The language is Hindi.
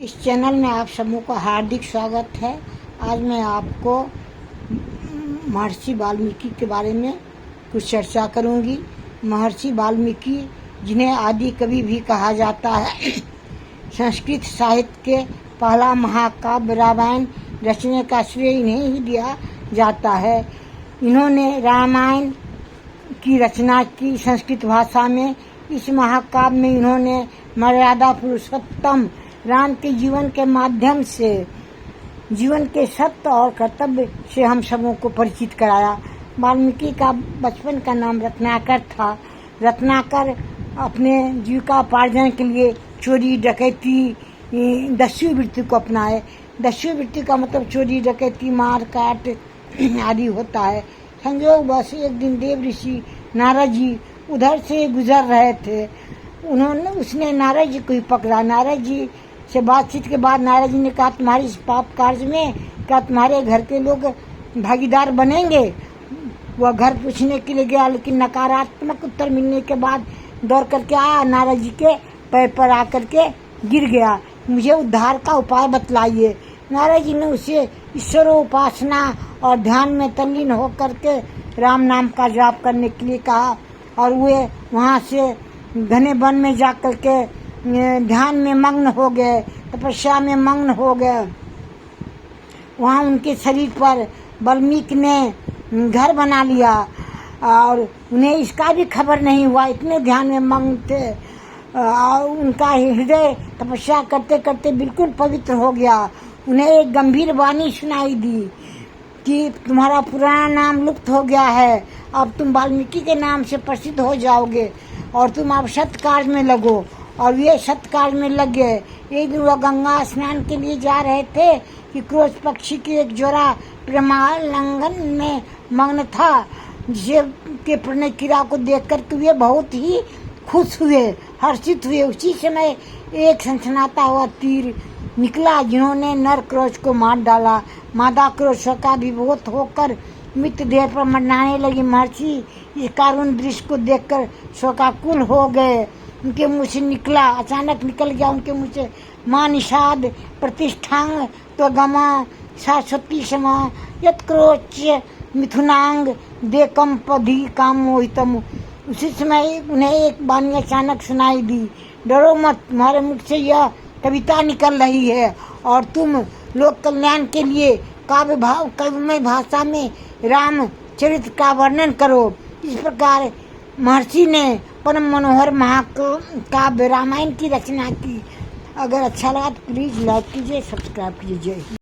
इस चैनल में आप सबों का हार्दिक स्वागत है। आज मैं आपको महर्षि वाल्मीकि के बारे में कुछ चर्चा करूंगी। महर्षि वाल्मीकि, जिन्हें आदि कवि भी कहा जाता है, संस्कृत साहित्य के पहला महाकाव्य रामायण रचने का श्रेय इन्हें ही दिया जाता है। इन्होंने रामायण की रचना की संस्कृत भाषा में। इस महाकाव्य में इन्होंने मर्यादा पुरुषोत्तम राम के जीवन के माध्यम से जीवन के सत्य और कर्तव्य से हम सबों को परिचित कराया। वाल्मीकि का बचपन का नाम रत्नाकर था। रत्नाकर अपने जीविकापार्जन के लिए चोरी डकैती दस्यु वृत्ति को अपनाए। दस्यु वृत्ति का मतलब चोरी डकैती मार काट आदि होता है। संयोग बस एक दिन देव ऋषि नारद जी उधर से गुजर रहे थे। उसने नारद जी को ही पकड़ा। नारद जी से बातचीत के बाद नारद जी ने कहा, तुम्हारे इस पाप कार्य में क्या तुम्हारे घर के लोग भागीदार बनेंगे? वह घर पूछने के लिए गया, लेकिन नकारात्मक उत्तर मिलने के बाद दौड़ करके आया, नारद जी के पैर पर आकर के गिर गया। मुझे उद्धार का उपाय बतलाइए। नारद जी ने उसे ईश्वरोपासना और ध्यान में तल्लीन होकर के राम नाम का जाप करने के लिए कहा, और वे वहाँ से घने वन में जाकर के ध्यान में मग्न हो गए, तपस्या में मग्न हो गए। वहाँ उनके शरीर पर वाल्मीकि ने घर बना लिया और उन्हें इसका भी खबर नहीं हुआ, इतने ध्यान में मग्न थे। और उनका हृदय तपस्या करते करते बिल्कुल पवित्र हो गया। उन्हें एक गंभीर वाणी सुनाई दी कि तुम्हारा पुराना नाम लुप्त हो गया है, अब तुम वाल्मीकि के नाम से प्रसिद्ध हो जाओगे और तुम अब सत्कार्य में लगो। और वे सत्कार्य में लग गए। एक दिन वह गंगा स्नान के लिए जा रहे थे कि क्रोध पक्षी की एक जोड़ा प्रेमालिंगन में मग्न था, जिसे के प्रणय क्रिया को देखकर के वे बहुत ही खुश हुए, हर्षित हुए। उसी समय एक सनसनाता हुआ तीर निकला, जिन्होंने नर क्रोध को मार डाला। मादा क्रोध शोका विभोत होकर मृतदेह पर मंडराने लगी। महर्षि इस कारुण दृश्य को देखकर शोकाकुल हो गए। उनके मुंह से निकला, अचानक निकल गया उनके मुंह से, मां निषाद प्रतिष्ठांग तो गमा शाश्वती समा यत्क्रोच मिथुनांग देकम पधी काम मोहितम। उसी समय उन्हें एक वाणी अचानक सुनाई दी, डरो मत, तुम्हारे मुख से यह कविता निकल रही है और तुम लोक कल्याण के लिए काव्यमय भाषा में राम चरित्र का वर्णन करो। इस प्रकार महर्षि ने परम मनोहर महाकाव्य रामायण की रचना की। अगर अच्छा लगा तो प्लीज लाइक कीजिए, सब्सक्राइब कीजिए।